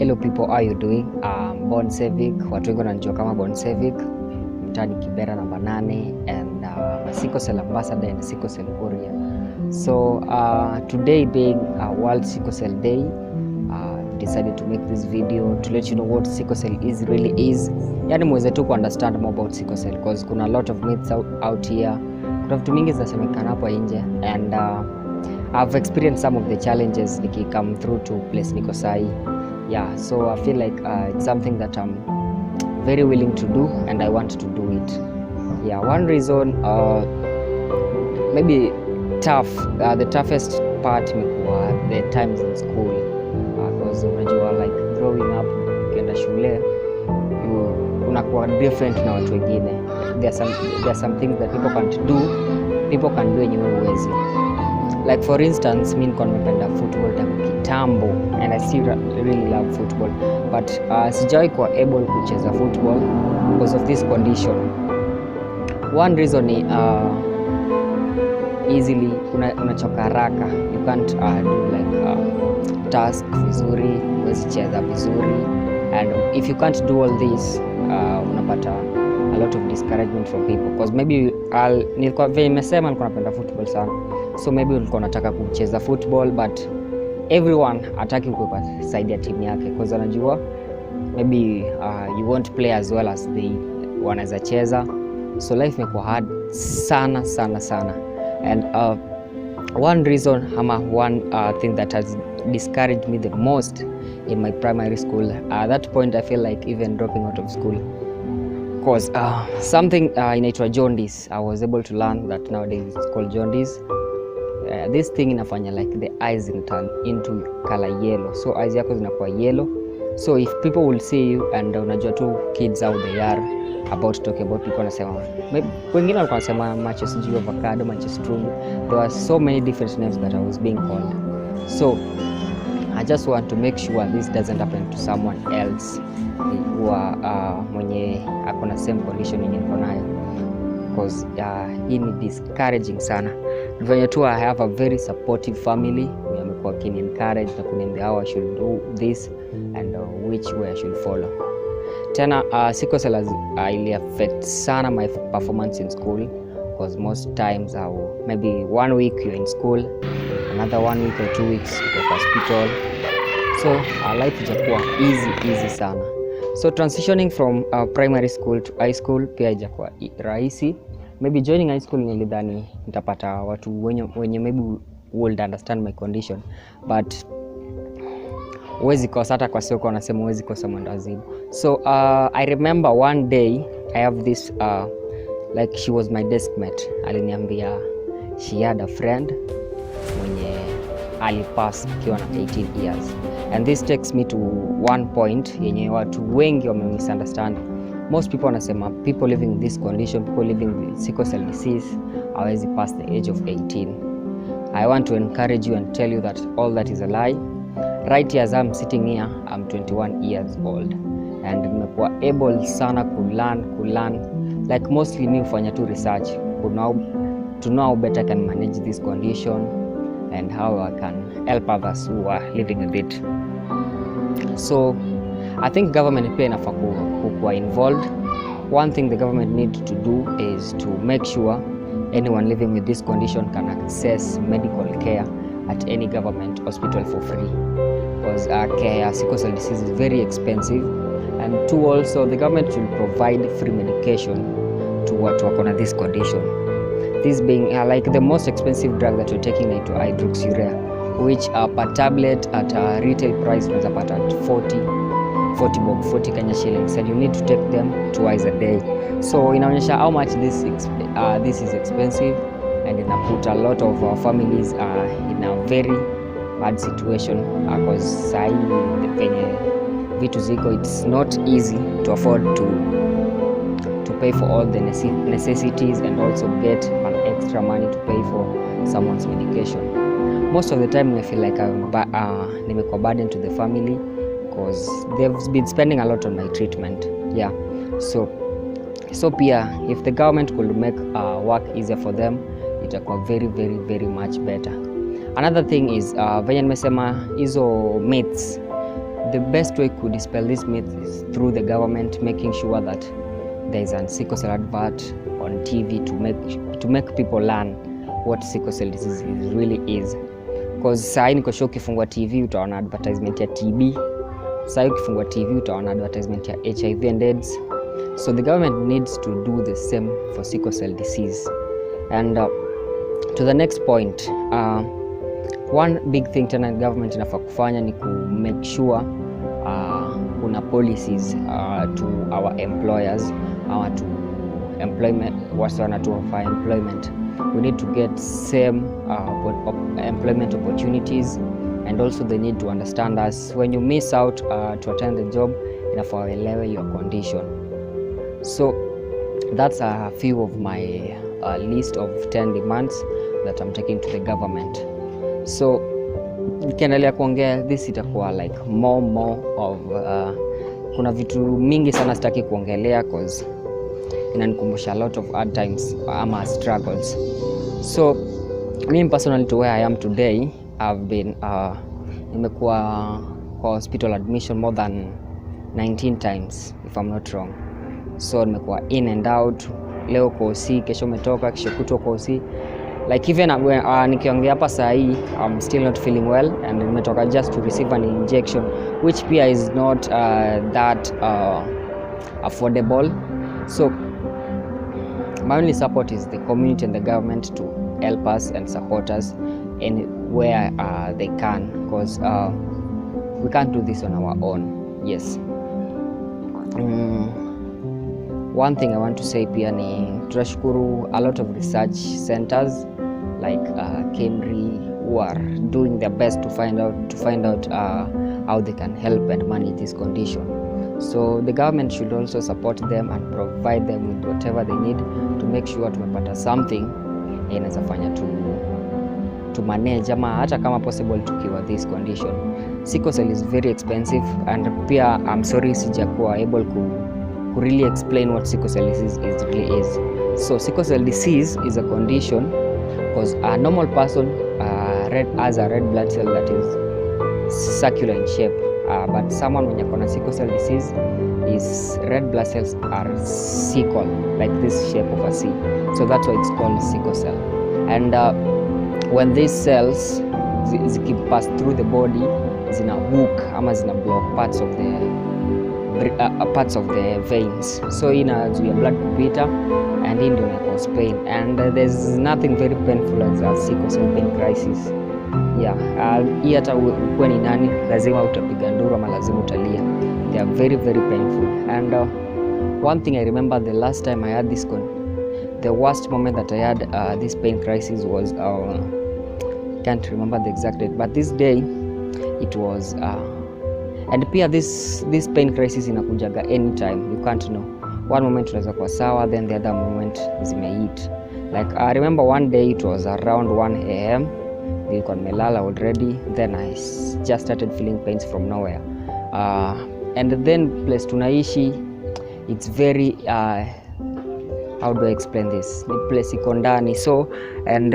Hello people, how are you doing? Born Sevic, watu wengi wananijua kama Born Sevic, mtani Kibera namba 8 and a sickle cell ambassador and sickle cell warrior. So today being World Sickle Cell Day, decided to make this video to let you know what sickle cell really is. Yani muweze tu understand more about sickle cell because kuna a lot of myths out here. Kuna vitu mingi zinasemekana hapo nje and I've experienced some of the challenges niki come through to place niko sahi. Yeah, so I feel like it's something that I'm very willing to do and I want to do it. Yeah, one reason maybe tough, the toughest part imekuwa the times in school because unajua like growing up ukienda shule unakuwa different na watu wengine. There are some things that people can't do yenyewe huwezi. Like for instance, mimi niko nimependa football tangu kitambo and I still really love football, but sijawahi kuwa able kucheza football because of this condition. One reason ni easily unachoka haraka, you can't do like task vizuri, huwezi cheza vizuri, and if you can't do all this unapata a lot of discouragement from people because maybe nilikuwa vile nimesema nilikuwa napenda football sana, so maybe ulikuwa unataka kucheza football but everyone hataki kuwa side ya timu yake because anajua maybe you won't play as well as they wanaweza cheza, so life imekuwa hard sana and one reason one thing that has discouraged me the most in my primary school, at that point I feel like even dropping out of school because something inaitwa jaundice. I was able to learn that nowadays it's called jaundice. This thing inafanya like the eyes turn into color yellow, so eyes yako zinakuwa yellow, so if people will see you and unajua tu kids out they are about to talk about people wanasema wengine walikuwa wanasema matches juu avocado, matches true, there were so many different names that I was being called. So I just want to make sure this doesn't happen to someone else who mwenye akona same condition yenye niko nayo because hii ni discouraging sana. Venye tu I have a very supportive family who amekuwa kini encourage na kuniambia how I should do this and which way I should follow. Tena sickle cell ili affect sana my performance in school because most times maybe 1 week you're in school, another 1 week or 2 weeks you're in hospital, so life ijakuwa easy sana. So transitioning from primary school to high school pia ijakuwa rahisi. Maybe joining high school nilidhani nitapata watu wenye maybe would understand my condition, but huwezi kosa, hata kwa soko wanasema huwezi kosa mwendazimu. So I remember one day I have this like she was my desk mate, aliniambia she had a friend mwenye alipass akiwa na 18 years, and this takes me to one point yenye watu wengi wame misunderstand. Most people wanasema people living with this condition, people living with sickle cell disease hawezi pass the age of 18. I want to encourage you and tell you that all that is a lie. Right here as I'm sitting here, I'm 21 years old and nimekuwa able sana kulearn like mostly me hufanya tu research to know how better I can manage this condition and how I can help others who are living with it. So I think government pia inafaa kuwa involved. One thing the government need to do is to make sure anyone living with this condition can access medical care at any government hospital for free because care sickle cell disease is very expensive, and two, also the government should provide free medication to watu wako na this condition. This being like the most expensive drug that you're taking into hydroxyurea, which per tablet at a retail price unaweza pata at 40 Kenya shillings, and you need to take them twice a day. So inaonyesha how much this is expensive, and put a lot of our families in a very bad situation because sai penye vitu ziko, it's not easy to afford to pay for all the necessities and also get an extra money to pay for someone's medication. Most of the time I feel like nimekuwa burden to the family because they've been spending a lot on my treatment. Yeah, so pia if the government could make work easier for them, itakuwa very much better. Another thing is venye nimesema hizo myths the best way to dispel this myth is through the government making sure that there is a sickle cell advert on TV to make people learn what sickle cell disease really is. Because saa hii niko sure ukifungua TV utaona advertisement ya TB, saa hii ukifungua TV utaona advertisement ya HIV and AIDS. So the government needs to do the same for sickle cell disease. And to the next point, one big thing tena government inafaa kufanya ni ku make sure kuna policies to our employers, to employment, what's on to offer employment. We need to get same employment opportunities, and also they need to understand us. When you miss out to attend the job, inafaa waelewe your condition. So that's a few of my list of 10 demands that I'm taking to the government. So nikiendelea kuongea, this itakuwa like more of kuna vitu mingi sana sitaki kuongelea cause inanikumbusha a lot of hard times ama struggles. So me personally, to where I am today, I've been nimekuwa kwa hospital admission more than 19 times if I'm not wrong. So nimekuwa in and out, leo kwa OC, kesho umetoka, kesho kutwa kwa OC. Like even nikiongea hapa saa hii, I'm still not feeling well, and nimetoka just to receive an injection which pia is not that affordable. So my only support is the community and the government to help us and support us in where they can, because we can't do this on our own. Yes. One thing I want to say pia ni tunashukuru a lot of research centers like KEMRI who are doing their best to find out how they can help and manage this condition. So the government should also support them and provide them with whatever they need to make sure tumepata something inaweza fanya to manage ama hata kama possible tukiwa this condition. Sickle cell is very expensive, and pia I'm sorry sijakuwa able to really explain what sickle cell disease really is. So sickle cell disease is a condition because a normal person has a red blood cell that is circular in shape, but someone when you're on sickle cell disease, his red blood cells are sickle, like this shape of a C. So that's why it's called sickle cell. And when these cells pass through the body, zina hook ama zina block parts of the veins, so inazuia blood kupita, and hii ndio ina cause pain, and there's nothing very painful as a sickle cell pain crisis. Hii hata ukuwe ni nani, lazima utapiga nduru ama lazima utalia. They are very painful. And one thing I remember, the last time I had the worst moment that I had this pain crisis was can't remember the exact date, but this day it was and pia this pain crisis inakujaga anytime, you can't know. One moment unaweza kuwa sawa, then the other moment zimeeat. Like I remember one day it was around 1 AM, nilikuwa nimelala already, then I just started feeling pains from nowhere, and then place tunaishi, it's very how do I explain this, ni place iko ndani, so and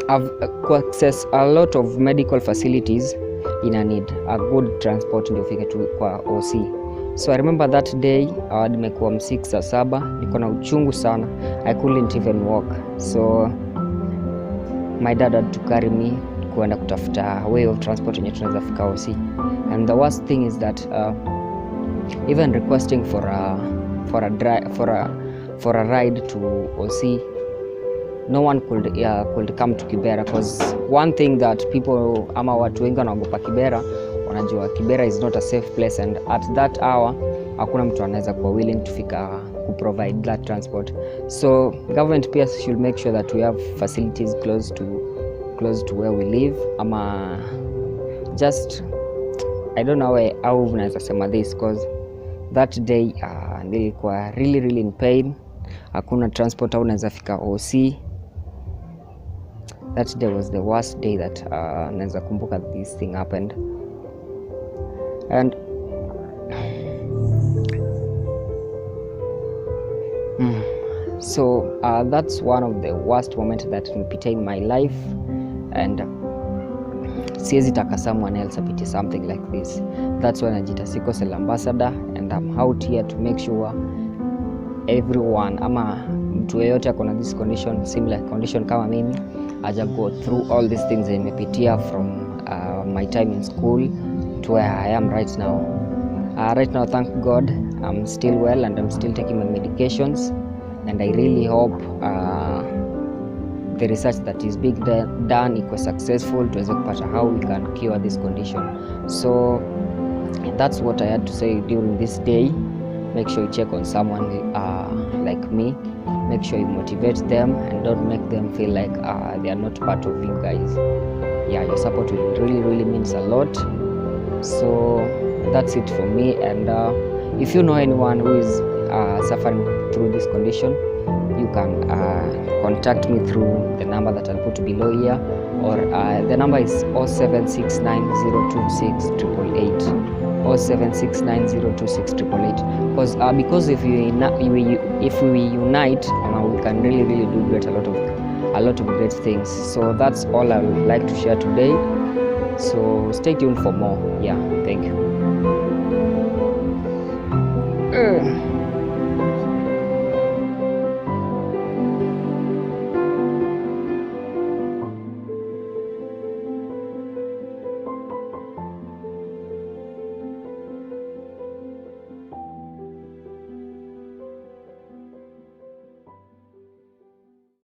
I've access a lot of medical facilities, ina need a good transport ndio ufike tu kwa OC. So I remember that day nimekuwa 6 saa 7, niko na uchungu sana, I couldn't even walk, so my dad had to carry me kuenda kutafuta way of transport yenye tunaweza fika OC. And the worst thing is that even requesting for a ride to OC, no one could come to Kibera, because one thing that people ama watu wengi wanaogopa Kibera, wanajua Kibera is not a safe place, and at that hour hakuna mtu anaweza kuwa willing to fika ku provide that transport. So government pia should make sure that we have facilities close to where we live, ama just I don't know how unaweza sema this, because that day nilikuwa really in pain, hakuna transport au unaweza fika OC. That day was the worst day that naweza kumbuka this thing happened. And so that's one of the worst moments that nimepitia in my life, and siwezi taka someone else apite something like this. That's why najita sickle cell ambassador, and I'm out here to make sure everyone ama mtu yeyote akona this condition, similar condition kama mimi, aja go through all these things nimepitia from my time in school to where I am right now. Right now, thank God, I'm still well and I'm still taking my medications, and I really hope the research that is being done iko successful tuweze kupata how we can cure this condition. So that's what I had to say during this day. Make sure you check on someone like me. Make sure you motivate them and don't make them feel like they are not part of you guys. Yeah, your support will really means a lot. So that's it for me, and if you know anyone who is suffering through this condition, you can contact me through the number that I'll put below here, or the number is 0769026888. 0769026888. Because if we unite, we can really do a lot of great things. So that's all I would like to share today. So stay tuned for more. Yeah, thank you.